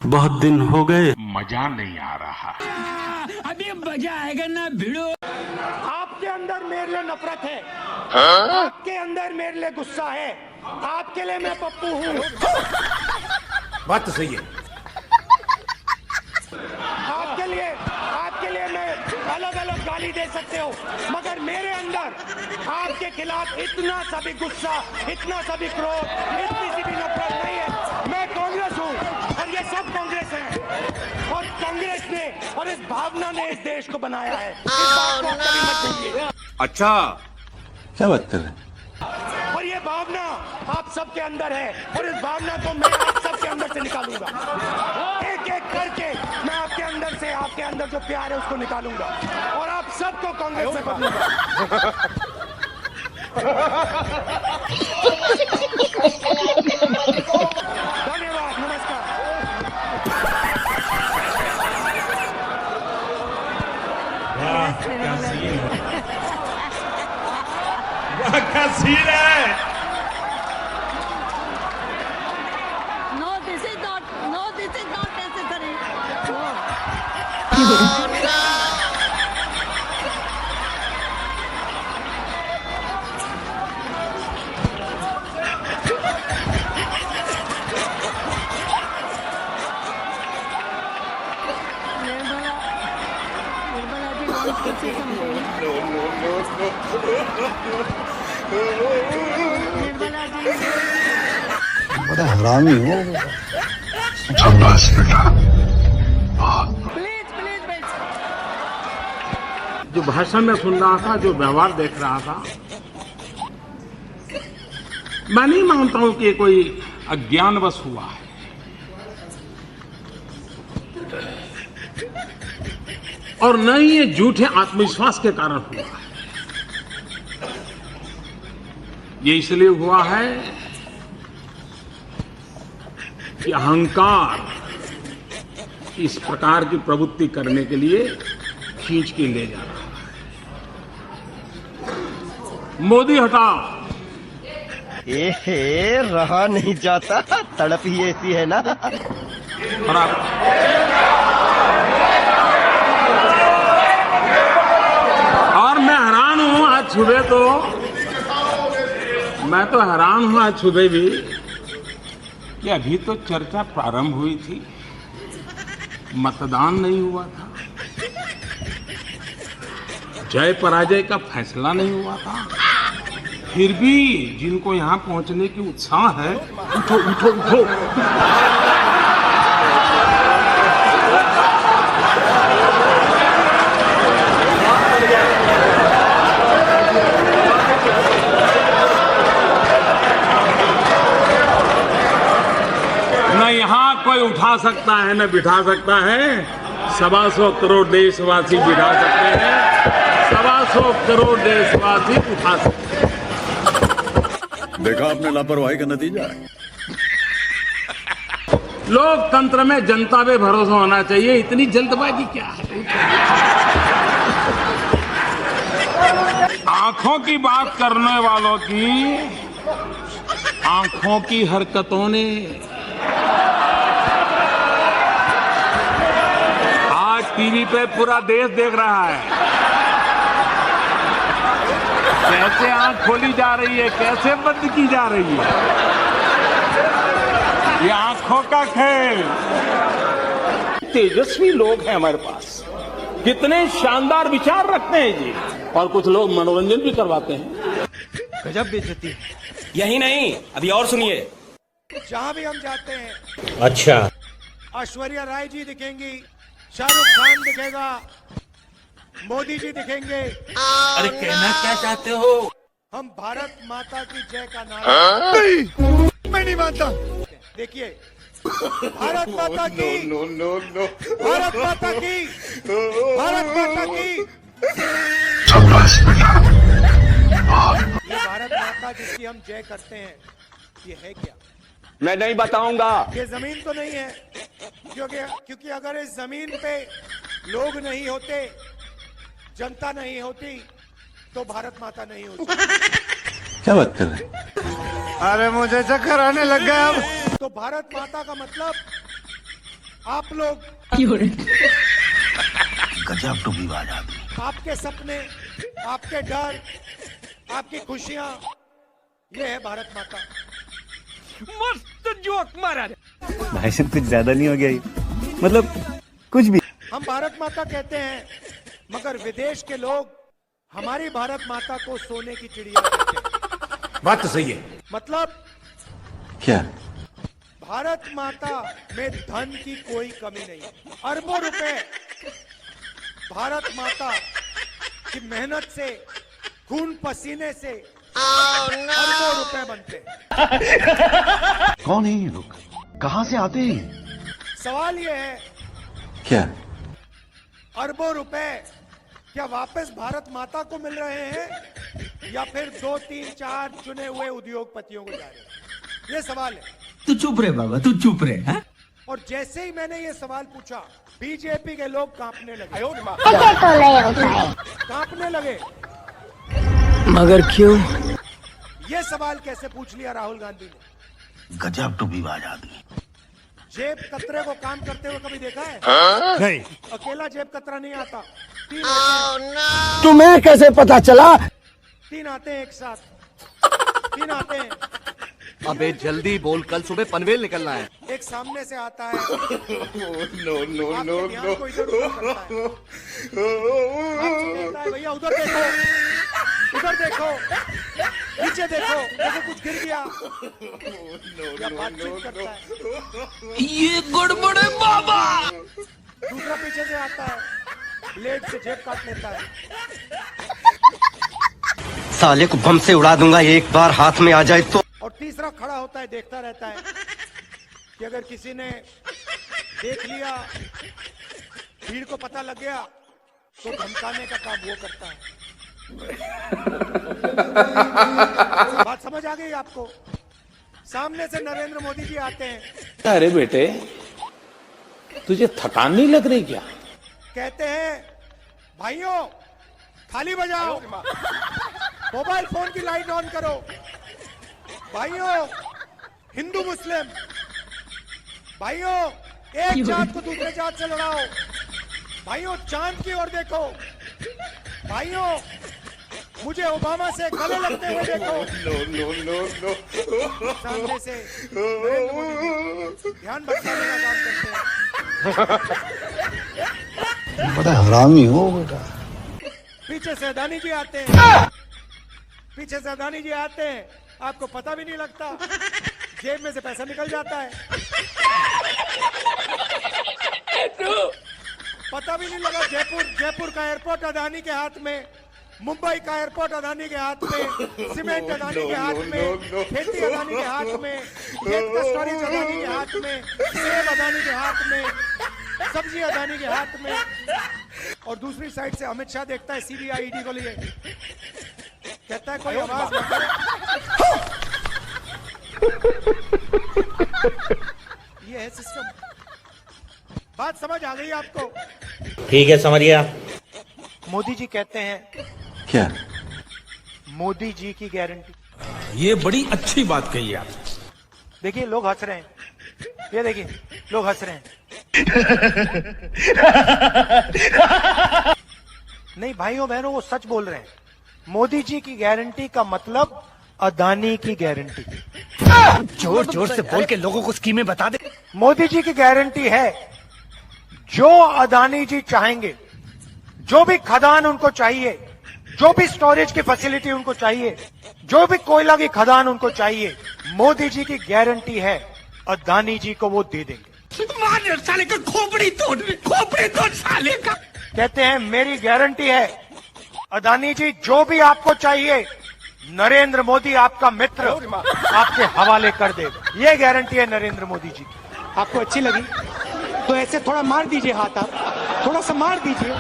बहुत दिन हो गए, मजा नहीं आ रहा। अभी मजा आएगा ना भिड़ो। आपके अंदर मेरे लिए नफरत है, आपके अंदर मेरे लिए गुस्सा है, आपके लिए मैं पप्पू हूँ। बात तो सही है। आपके लिए मैं अलग अलग गाली दे सकते हो, मगर मेरे अंदर आपके खिलाफ इतना सा भी गुस्सा, इतना सा भी क्रोध, इतनी सी भी नफरत नहीं है। मैं कांग्रेस हूँ और ये सब कांग्रेस है, और कांग्रेस ने और इस भावना ने इस देश को बनाया है। इस बात को आप कभी मत भूलिए। अच्छा, क्या बात कर रहे हैं? और ये भावना आप सबके अंदर है, और इस भावना को मैं आप सबके अंदर से निकालूंगा। एक एक करके मैं आपके अंदर से, आपके अंदर जो प्यार है उसको निकालूंगा, और आप सबको कांग्रेस में बदलूंगा। धन्यवाद, नमस्कार। क्या सीन है? No, this is not necessary. Nirmala ji wants to say something. Nirmala ji. बड़ा हरामी हो। Please, please. जो भाषण में सुन रहा था, जो व्यवहार देख रहा था, मैं नहीं मानता हूं कि ये कोई अज्ञानवश हुआ है। और न ही ये झूठे आत्मविश्वास के कारण हुआ है। ये इसलिए हुआ है कि अहंकार इस प्रकार की प्रवृत्ति करने के लिए खींच के ले जा रहा है। मोदी हटाओ। रहा नहीं जाता, तड़प ही ऐसी है ना। और मैं हैरान हूं आज सुबह तो, मैं तो हैरान हूं आज सुबह भी कि अभी तो चर्चा प्रारंभ हुई थी, मतदान नहीं हुआ था, जय पराजय का फैसला नहीं हुआ था, फिर भी जिनको यहां पहुंचने की उत्साह है, उठो उठो उठो। न यहाँ कोई उठा सकता है न बिठा सकता है, 125 करोड़ देशवासी बिठा सकते हैं, 125 करोड़ देशवासी उठा सकते हैं। देखा आपने लापरवाही का नतीजा है। लोकतंत्र में जनता पे भरोसा होना चाहिए, इतनी जल्दबाजी क्या है? आंखों की बात करने वालों की आंखों की हरकतों ने आज टीवी पे पूरा देश देख रहा है कैसे आंख खोली जा रही है, कैसे बंद की जा रही है। ये आंखों का खेल। तेजस्वी लोग हैं हमारे पास, कितने शानदार विचार रखते हैं जी, और कुछ लोग मनोरंजन भी करवाते हैं। गजब बेइज्जती है। यही नहीं, अभी और सुनिए। जहाँ भी हम जाते हैं, अच्छा, ऐश्वर्या राय जी दिखेंगी, शाहरुख खान दिखेगा, मोदी जी दिखेंगे। अरे कहना क्या चाहते हो? हम भारत माता की जय का नारा नहीं, मैं नहीं मानता। देखिए, भारत माता की, भारत माता की, भारत माता की, ये भारत माता जिसकी हम जय करते हैं, ये है क्या? मैं नहीं बताऊंगा। ये जमीन तो नहीं है, क्योंकि अगर इस जमीन पे लोग नहीं होते, जनता नहीं होती, तो भारत माता नहीं होती। क्या बात कर रहे हैं? अरे मुझे चक्कर आने लग गया अब। तो भारत माता का मतलब आप लोग, गजब टू विवाद आदमी। आपके सपने, आपके डर, आपकी खुशियां, ये है भारत माता। मस्त जोक मारा भाई साहब कुछ ज्यादा नहीं हो गया ये? मतलब कुछ भी। हम भारत माता कहते हैं, मगर विदेश के लोग हमारी भारत माता को सोने की चिड़िया कहते हैं। बात तो सही है। मतलब क्या? भारत माता में धन की कोई कमी नहीं है। अरबों रुपए भारत माता की मेहनत से, खून पसीने से अरबों रुपए बनते हैं। कौन है ये लोग? कहाँ से आते हैं? सवाल ये है, क्या? अरबों रुपए क्या वापस भारत माता को मिल रहे हैं या फिर 2, 3, 4 चुने हुए उद्योगपतियों को जा रहे हैं? ये सवाल है। तू चुप रे बाबा, तू चुप रे। और जैसे ही मैंने ये सवाल पूछा, बीजेपी के लोग कांपने लगे। कांपने लगे। मगर क्यों? ये सवाल कैसे पूछ लिया राहुल गांधी ने? गजब टू विवाद आदमी। जेब कतरे को काम करते हुए कभी देखा है? नहीं। अकेला जेब कतरा नहीं आता, 3 आते हैं। तुम्हें कैसे पता चला? 3 आते हैं एक साथ, 3 आते हैं। अबे जल्दी बोल, कल सुबह पनवेल निकलना है। एक सामने से आपके ध्यान को इधर उधर करता है। आपसे कहता है, भैया उधर देखो, उधर देखो, नीचे देखो, देखो कुछ गिर गया। या बातचीत करता है। ये गड़बड़ है बाबा। दूसरा पीछे से आता है, ब्लेड से जेब काट लेता है। साले को बम से उड़ा दूंगा एक बार हाथ में आ जाए तो। और तीसरा खड़ा होता है, देखता रहता है कि अगर किसी ने देख लिया, भीड़ को पता लग गया, तो धमकाने का काम वो करता है। बात समझ आ गई आपको? सामने से नरेंद्र मोदी जी आते हैं। अरे बेटे, तुझे थकान नहीं लग रही क्या? कहते हैं, भाइयों थाली बजाओ, मोबाइल फोन की लाइट ऑन करो, भाइयों हिंदू मुस्लिम, भाइयों एक जात को दूसरे जात से लड़ाओ, भाइयों चांद की ओर देखो, भाइयों मुझे ओबामा से गले लगते हुए देखो। सामने से नरेंद्र मोदी जी ध्यान भटकाने का काम करते हैं। बड़ा हरामी हो बेटा। पीछे से अदानी जी आते हैं, पीछे से अदानी जी आते हैं, आपको पता भी नहीं लगता, जेब में से पैसा निकल जाता है, पता भी नहीं लगा। जयपुर का एयरपोर्ट अदानी के हाथ में, मुंबई का एयरपोर्ट अदानी के हाथ में, सीमेंट अदानी के हाथ में, खेती अदानी के हाथ में, खेत का स्टोरेज अदानी के हाथ में, सेब अदानी के हाथ में, सब्जी अदानी के हाथ में। और दूसरी साइड से अमित शाह देखता है सीबीआई ईडी को लिए, कहता है कोई आवाज मत करो। ये है सिस्टम। बात समझ आ गई आपको? ठीक है, समझ गया। मोदी जी कहते हैं, क्या? मोदी जी की गारंटी। ये बड़ी अच्छी बात कही आप। देखिए लोग हंस रहे हैं, ये देखिए लोग हंस रहे हैं। नहीं भाइयों बहनों, वो सच बोल रहे हैं। मोदी जी की गारंटी का मतलब अदानी की गारंटी। जोर जोर से बोल के लोगों को स्कीमें बता दे। मोदी जी की गारंटी है, जो अदानी जी चाहेंगे, जो भी खदान उनको चाहिए, जो भी स्टोरेज की फैसिलिटी उनको चाहिए, जो भी कोयला की खदान उनको चाहिए, मोदी जी की गारंटी है अदानी जी को वो दे देंगे। मार साले का खोपड़ी तोड़ साले का। कहते हैं मेरी गारंटी है, अदानी जी जो भी आपको चाहिए, नरेंद्र मोदी आपका मित्र आपके हवाले कर देगा। ये गारंटी है नरेंद्र मोदी जी की। आपको अच्छी लगी तो ऐसे थोड़ा मार दीजिए हाथ, आप थोड़ा सा मार दीजिए।